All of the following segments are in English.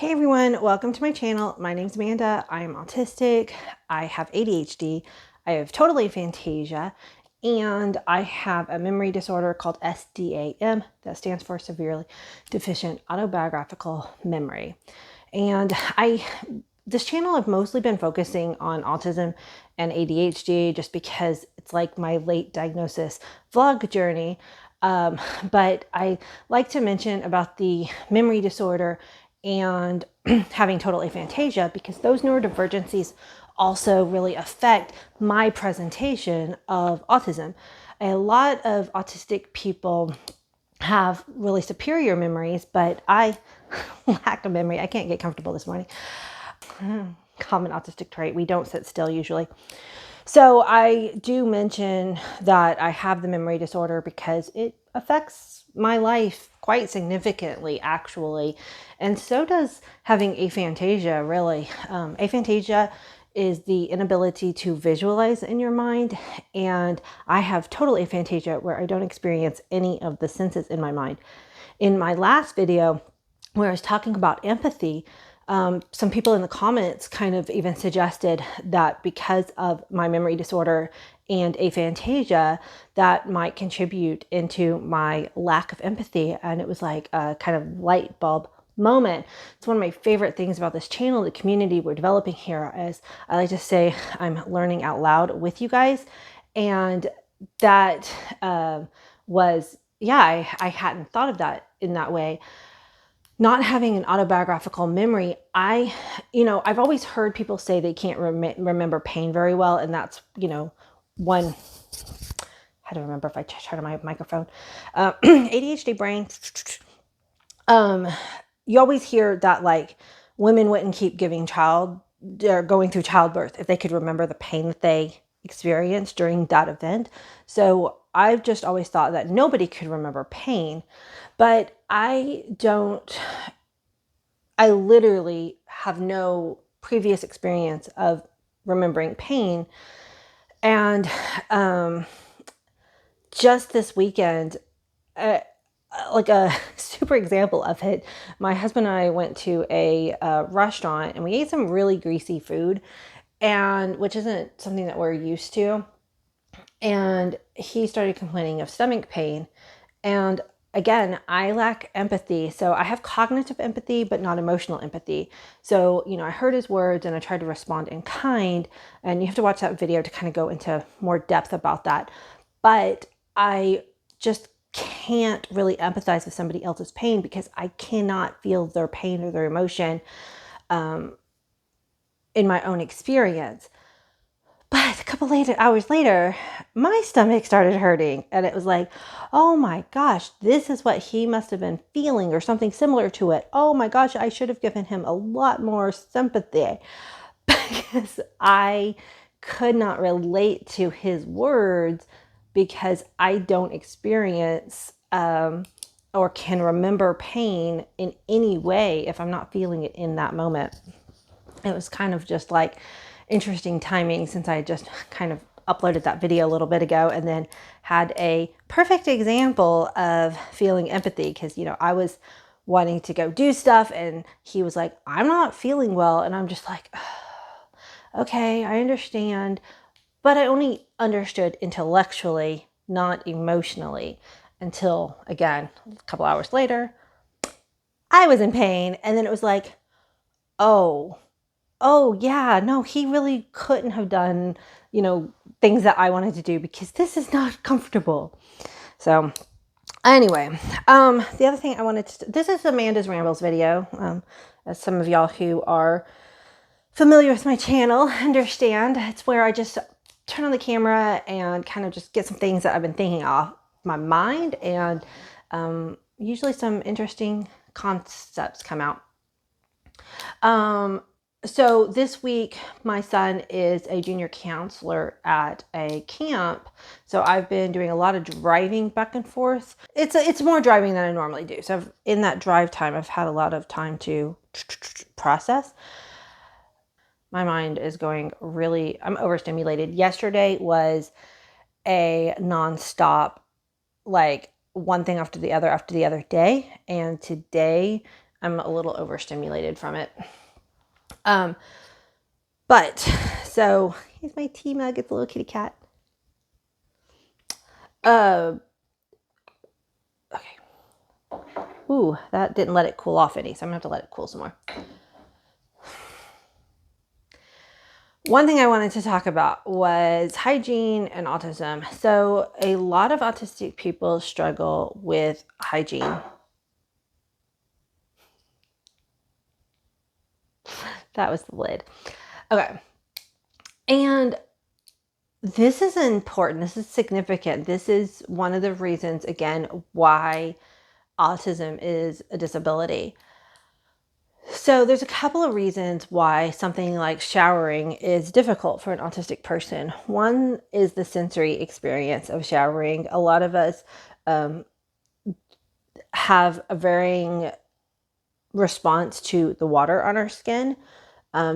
Hey everyone, welcome to my channel. My name's Amanda. I am autistic. I have ADHD. I have total aphantasia, and I have a memory disorder called SDAM that stands for severely deficient autobiographical memory. And this channel I've mostly been focusing on autism and ADHD just because it's like my late diagnosis vlog journey. But I like to mention about the memory disorder and having total aphantasia because those neurodivergencies also really affect my presentation of autism. A lot of autistic people have really superior memories, but I lack a memory. I can't get comfortable this morning. Common autistic trait. We don't sit still usually. So I do mention that I have the memory disorder because it affects my life quite significantly, actually. And so does having aphantasia, really. Aphantasia is the inability to visualize in your mind. And I have total aphantasia where I don't experience any of the senses in my mind. In my last video, where I was talking about empathy, some people in the comments kind of even suggested that because of my memory disorder and aphantasia, that might contribute into my lack of empathy. And it was like a kind of light bulb moment. It's one of my favorite things about this channel, the community we're developing here, is I like to say I'm learning out loud with you guys. And that was, yeah, I hadn't thought of that in that way. Not having an autobiographical memory, I've always heard people say they can't remember pain very well. And that's, one, how to remember if I turn my microphone, ADHD brain. You always hear that like women wouldn't keep going through childbirth if they could remember the pain that they experienced during that event. So I've just always thought that nobody could remember pain, but I literally have no previous experience of remembering pain. And just this weekend, like a super example of it, my husband and I went to a restaurant and we ate some really greasy food, and which isn't something that we're used to. And he started complaining of stomach pain. And again, I lack empathy. So I have cognitive empathy, but not emotional empathy. So, I heard his words and I tried to respond in kind. And you have to watch that video to kind of go into more depth about that. But I just can't really empathize with somebody else's pain because I cannot feel their pain or their emotion in my own experience. But a couple hours later, my stomach started hurting, and it was like, oh my gosh, this is what he must have been feeling, or something similar to it. Oh my gosh, I should have given him a lot more sympathy because I could not relate to his words because I don't experience or can remember pain in any way if I'm not feeling it in that moment. It was kind of just like interesting timing since I just kind of uploaded that video a little bit ago and then had a perfect example of feeling empathy because, I was wanting to go do stuff and he was like, I'm not feeling well. And I'm just like, oh, okay, I understand. But I only understood intellectually, not emotionally, until, again, a couple hours later, I was in pain. And then it was like, oh yeah, no, he really couldn't have done, things that I wanted to do because this is not comfortable. So anyway, the other thing I wanted to, this is Amanda's Rambles video. As some of y'all who are familiar with my channel understand, it's where I just turn on the camera and kind of just get some things that I've been thinking off my mind, and usually some interesting concepts come out. So this week, my son is a junior counselor at a camp. So I've been doing a lot of driving back and forth. It's more driving than I normally do. So in that drive time, I've had a lot of time to process. My mind is going really, I'm overstimulated. Yesterday was a nonstop, like one thing after the other day. And today I'm a little overstimulated from it. But so here's my tea mug. It's a little kitty cat. Okay. Ooh, that didn't let it cool off any, so I'm gonna have to let it cool some more. One thing I wanted to talk about was hygiene and autism. So a lot of autistic people struggle with hygiene. That was the lid. Okay. And this is important. This is significant. This is one of the reasons, again, why autism is a disability. So there's a couple of reasons why something like showering is difficult for an autistic person. One is the sensory experience of showering. A lot of us have a varying response to the water on our skin.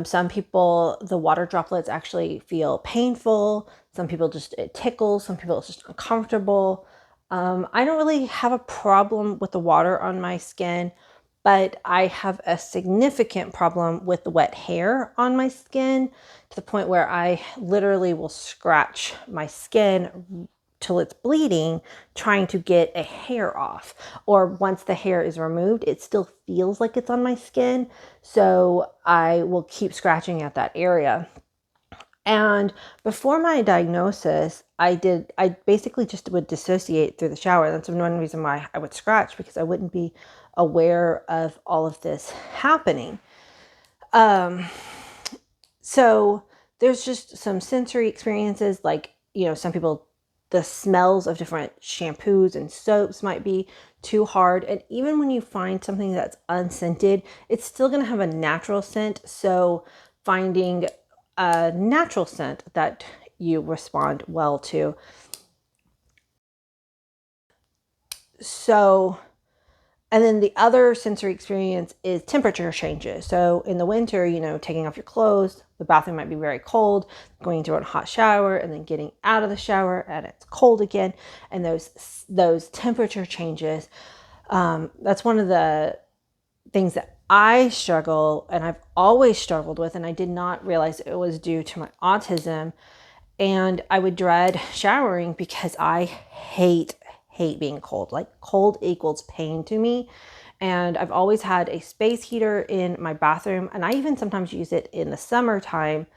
Some people, the water droplets actually feel painful. Some people just, it tickles. Some people it's just uncomfortable. I don't really have a problem with the water on my skin, but I have a significant problem with the wet hair on my skin to the point where I literally will scratch my skin till it's bleeding, trying to get a hair off. Or once the hair is removed, it still feels like it's on my skin. So I will keep scratching at that area. And before my diagnosis, I basically just would dissociate through the shower. That's one reason why I would scratch, because I wouldn't be aware of all of this happening. So there's just some sensory experiences, like, some people, the smells of different shampoos and soaps might be too hard. And even when you find something that's unscented, it's still going to have a natural scent. So finding a natural scent that you respond well to. So, and then the other sensory experience is temperature changes. So in the winter, taking off your clothes, the bathroom might be very cold, going into a hot shower and then getting out of the shower and it's cold again. And those temperature changes, that's one of the things that I struggle, and I've always struggled with, and I did not realize it was due to my autism. And I would dread showering because I hate being cold. Like, cold equals pain to me. And I've always had a space heater in my bathroom, and I even sometimes use it in the summertime,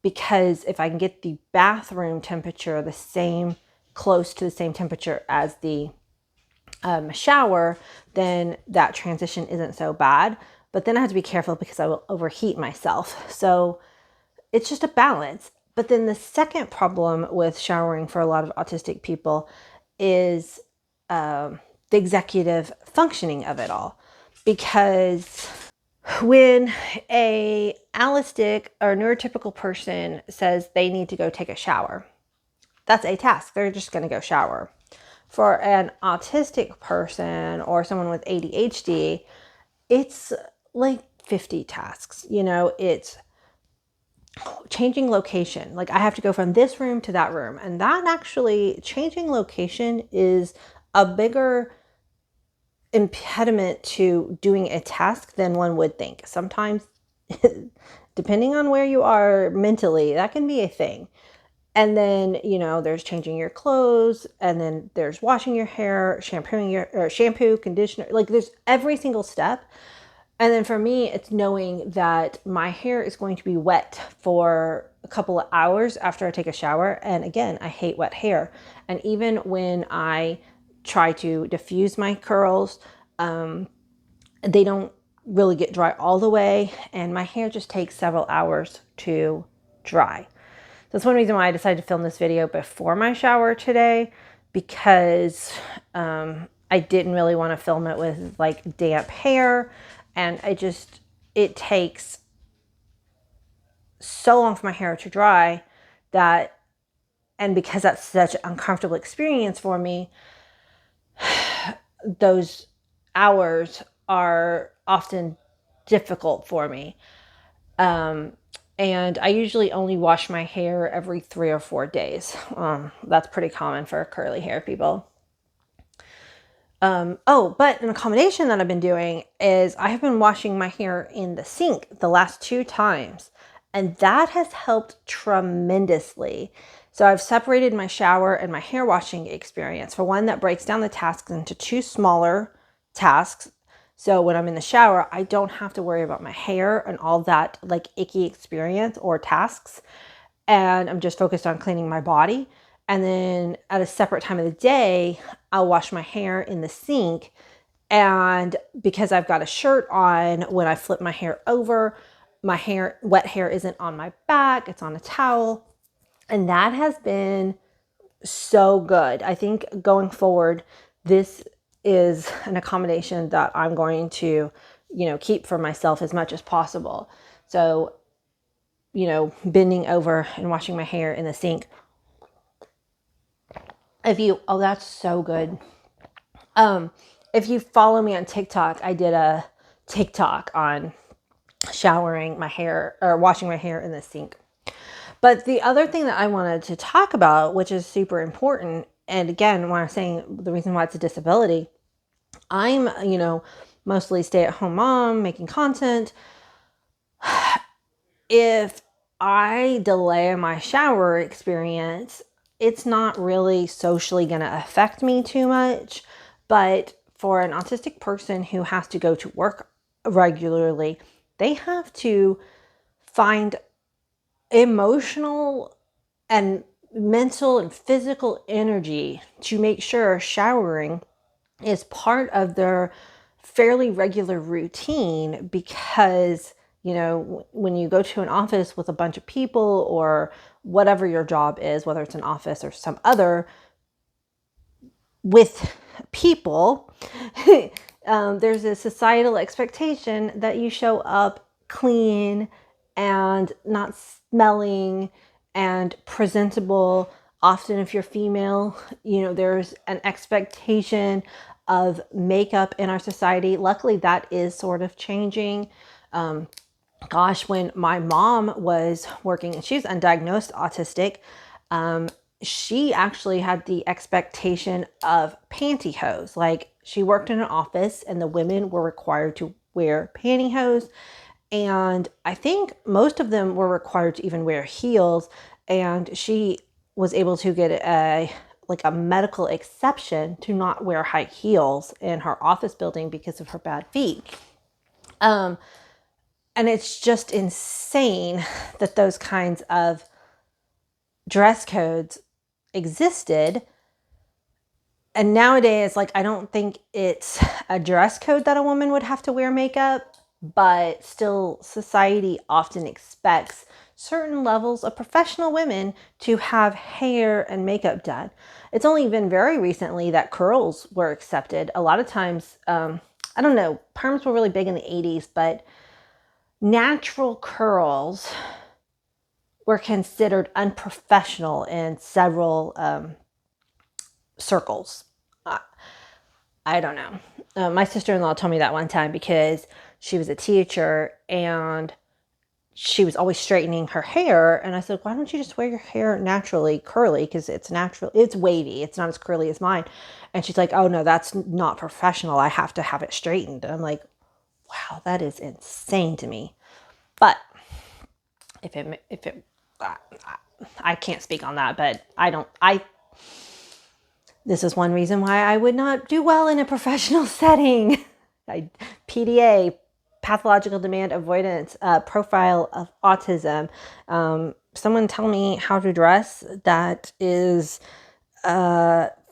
because if I can get the bathroom temperature close to the same temperature as the shower, then that transition isn't so bad. But then I have to be careful because I will overheat myself. So it's just a balance. But then the second problem with showering for a lot of autistic people is the executive functioning of it all. Because when a allistic or neurotypical person says they need to go take a shower, that's a task. They're just going to go shower. For an autistic person or someone with ADHD, it's like 50 tasks. It's changing location. Like, I have to go from this room to that room. And that actually, changing location is a bigger impediment to doing a task than one would think. Sometimes, depending on where you are mentally, that can be a thing. And then, there's changing your clothes, and then there's washing your hair, shampoo, conditioner, like there's every single step. And then for me, it's knowing that my hair is going to be wet for a couple of hours after I take a shower. And again, I hate wet hair. And even when I try to diffuse my curls, they don't really get dry all the way. And my hair just takes several hours to dry. That's one reason why I decided to film this video before my shower today, because I didn't really want to film it with like damp hair. And it takes so long for my hair to dry and because that's such an uncomfortable experience for me, those hours are often difficult for me. And I usually only wash my hair every 3 or 4 days. That's pretty common for curly hair people. But an accommodation that I've been doing is I have been washing my hair in the sink the last 2 times, and that has helped tremendously. So I've separated my shower and my hair washing experience. For one, that breaks down the tasks into 2 smaller tasks. So when I'm in the shower, I don't have to worry about my hair and all that like icky experience or tasks. And I'm just focused on cleaning my body. And then at a separate time of the day, I'll wash my hair in the sink. And because I've got a shirt on, when I flip my hair over, my hair, wet hair isn't on my back, it's on a towel. And that has been so good. I think going forward, this is an accommodation that I'm going to, keep for myself as much as possible. So, bending over and washing my hair in the sink. Oh, that's so good. If you follow me on TikTok, I did a TikTok on showering my hair or washing my hair in the sink. But the other thing that I wanted to talk about, which is super important, and again, when I'm saying the reason why it's a disability, I'm, mostly stay-at-home mom making content. If I delay my shower experience, it's not really socially going to affect me too much. But for an autistic person who has to go to work regularly, they have to find emotional and mental and physical energy to make sure showering is part of their fairly regular routine, because when you go to an office with a bunch of people or whatever your job is, whether it's an office or some other with people, there's a societal expectation that you show up clean and not smelling and presentable. Often if you're female, there's an expectation of makeup in our society. Luckily, that is sort of changing. When my mom was working, and she's undiagnosed autistic, she actually had the expectation of pantyhose. Like, she worked in an office and the women were required to wear pantyhose. And I think most of them were required to even wear heels. And she was able to get a medical exception to not wear high heels in her office building because of her bad feet. And it's just insane that those kinds of dress codes existed. And nowadays, I don't think it's a dress code that a woman would have to wear makeup, but still society often expects certain levels of professional women to have hair and makeup done. It's only been very recently that curls were accepted. A lot of times, I don't know, perms were really big in the 80s, but natural curls were considered unprofessional in several circles. I don't know. My sister-in-law told me that one time because she was a teacher and she was always straightening her hair. And I said, why don't you just wear your hair naturally curly? Because it's natural. It's wavy. It's not as curly as mine. And she's like, oh no, that's not professional. I have to have it straightened. And I'm like, wow, that is insane to me. But I can't speak on that, but this is one reason why I would not do well in a professional setting. PDA, pathological demand avoidance, profile of autism. Someone tell me how to dress that is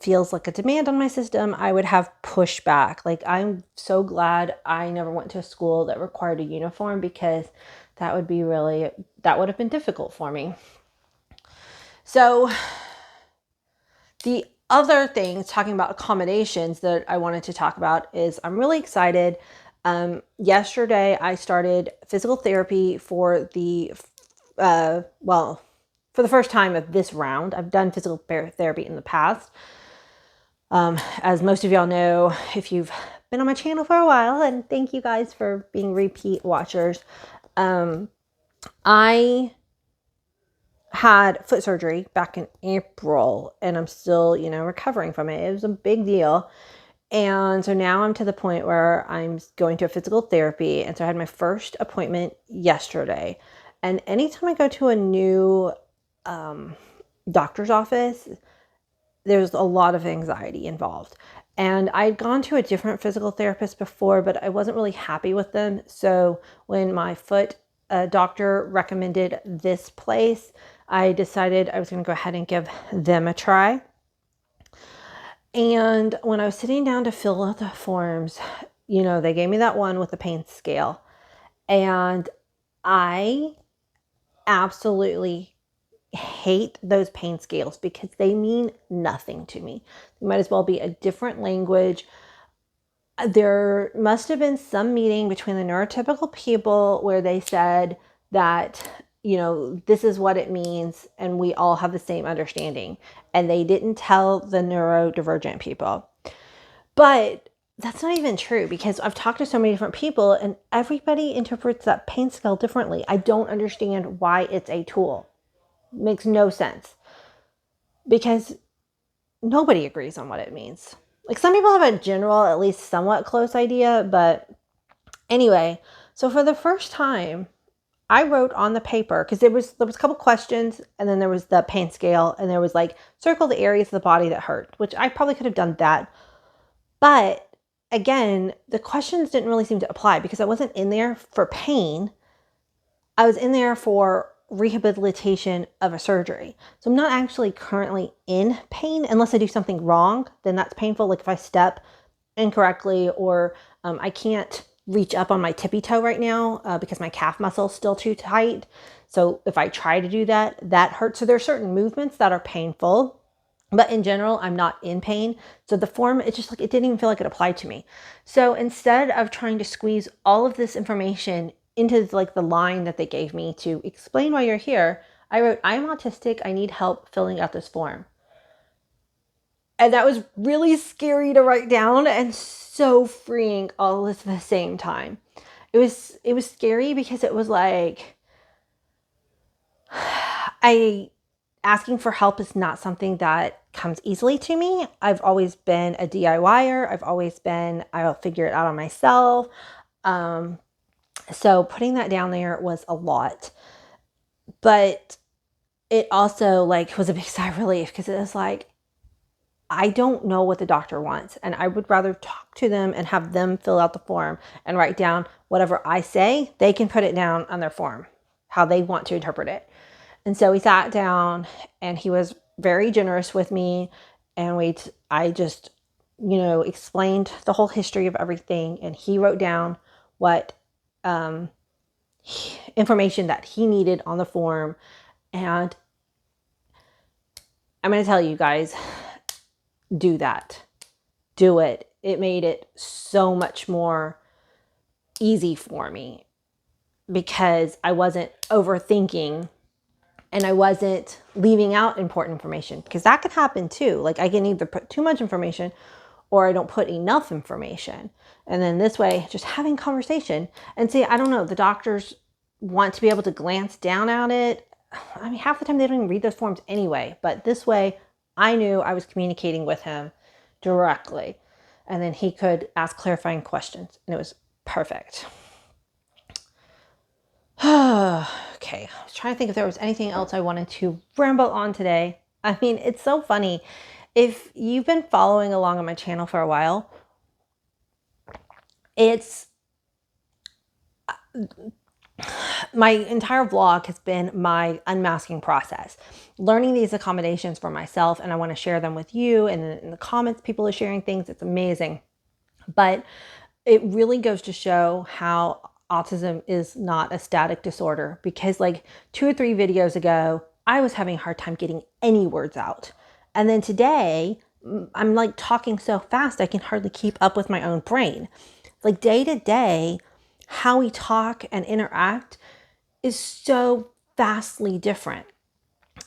feels like a demand on my system. I would have pushback. I'm so glad I never went to a school that required a uniform, because that would have been difficult for me. So the other thing, talking about accommodations, that I wanted to talk about is I'm really excited. Yesterday, I started physical therapy for the first time of this round. I've done physical therapy in the past. As most of y'all know, if you've been on my channel for a while, and thank you guys for being repeat watchers. I had foot surgery back in April, and I'm still, recovering from it. It was a big deal. And so now I'm to the point where I'm going to a physical therapy. And so I had my first appointment yesterday. And anytime I go to a new doctor's office, there's a lot of anxiety involved. And I'd gone to a different physical therapist before, but I wasn't really happy with them. So when my foot doctor recommended this place, I decided I was going to go ahead and give them a try. And when I was sitting down to fill out the forms, they gave me that one with the pain scale. And I absolutely hate those pain scales because they mean nothing to me. They might as well be a different language. There must have been some meeting between the neurotypical people where they said that, this is what it means and we all have the same understanding. And they didn't tell the neurodivergent people. But that's not even true because I've talked to so many different people and everybody interprets that pain scale differently. I don't understand why it's a tool. It makes no sense because nobody agrees on what it means. Like some people have a general, at least somewhat close idea, but anyway, so for the first time, I wrote on the paper because there was a couple questions and then there was the pain scale and there was like circle the areas of the body that hurt, which I probably could have done that. But again, the questions didn't really seem to apply because I wasn't in there for pain. I was in there for rehabilitation of a surgery. So I'm not actually currently in pain unless I do something wrong, then that's painful. Like if I step incorrectly or I can't reach up on my tippy toe right now because my calf muscle is still too tight. So if I try to do that, that hurts. So there are certain movements that are painful, but in general, I'm not in pain. So the form, it's just like, it didn't even feel like it applied to me. So instead of trying to squeeze all of this information into like the line that they gave me to explain why you're here, I wrote, I'm autistic. I need help filling out this form. And that was really scary to write down and so freeing all at the same time. It was scary because it was like, asking for help is not something that comes easily to me. I've always been a DIYer. I'll figure it out on myself. So putting that down there was a lot, but it also was a big sigh of relief because it was like, I don't know what the doctor wants. And I would rather talk to them and have them fill out the form and write down whatever I say. They can put it down on their form, how they want to interpret it. And so we sat down and he was very generous with me. And I just, explained the whole history of everything. And he wrote down what information that he needed on the form. And I'm going to tell you guys, do that. Do it. It made it so much more easy for me because I wasn't overthinking and I wasn't leaving out important information because that could happen too. Like I can either put too much information or I don't put enough information. And then this way, just having conversation and see, I don't know, the doctors want to be able to glance down at it. I mean, half the time they don't even read those forms anyway, but this way I knew I was communicating with him directly and then he could ask clarifying questions and it was perfect. Okay, I was trying to think if there was anything else I wanted to ramble on today. I mean, it's so funny. If you've been following along on my channel for a while, it's my entire vlog has been my unmasking process, learning these accommodations for myself, and I want to share them with you. And in the comments, people are sharing things. It's amazing. But it really goes to show how autism is not a static disorder because 2 or 3 videos ago, I was having a hard time getting any words out. And then today, I'm talking so fast, I can hardly keep up with my own brain. Day to day, how we talk and interact is so vastly different.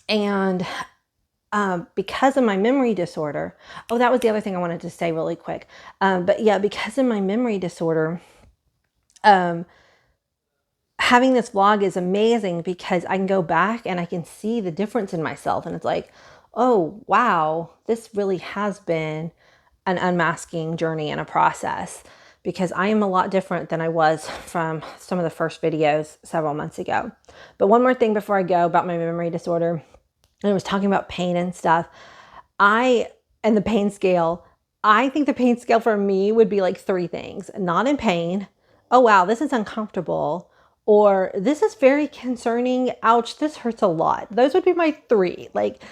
And because of my memory disorder, that was the other thing I wanted to say really quick. But yeah, because of my memory disorder, having this vlog is amazing because I can go back and I can see the difference in myself. And it's like, oh, wow, this really has been an unmasking journey and a process, because I am a lot different than I was from some of the first videos several months ago. But one more thing before I go about my memory disorder, and I was talking about pain and stuff. And the pain scale, I think the pain scale for me would be like 3 things: not in pain, oh wow, this is uncomfortable, or this is very concerning, ouch, this hurts a lot. Those would be my 3. Like,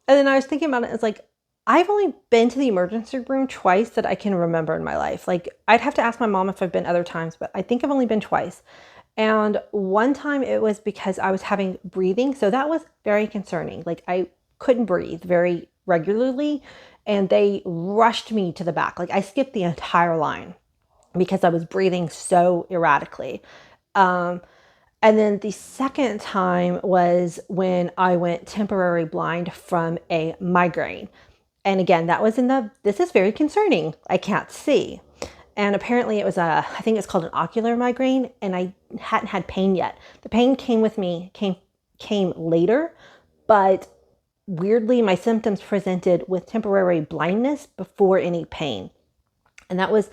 and then I was thinking about it, it's like, I've only been to the emergency room twice that I can remember in my life. Like, I'd have to ask my mom if I've been other times, but I think I've only been twice. And one time it was because I was having breathing. So that was very concerning. Like, I couldn't breathe very regularly, and they rushed me to the back. Like, I skipped the entire line because I was breathing so erratically. And then the second time was when I went temporary blind from a migraine. And again, that was this is very concerning, I can't see. And apparently it was I think it's called an ocular migraine, and I hadn't had pain yet. The pain came later, but weirdly my symptoms presented with temporary blindness before any pain. And that was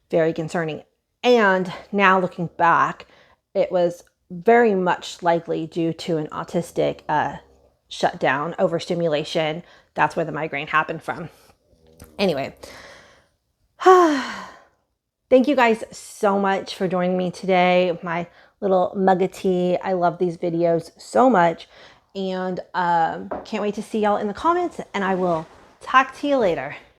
very concerning. And now looking back, it was very much likely due to an autistic shutdown, overstimulation. That's where the migraine happened from. Anyway, thank you guys so much for joining me today. My little mug of tea. I love these videos so much, and can't wait to see y'all in the comments, and I will talk to you later.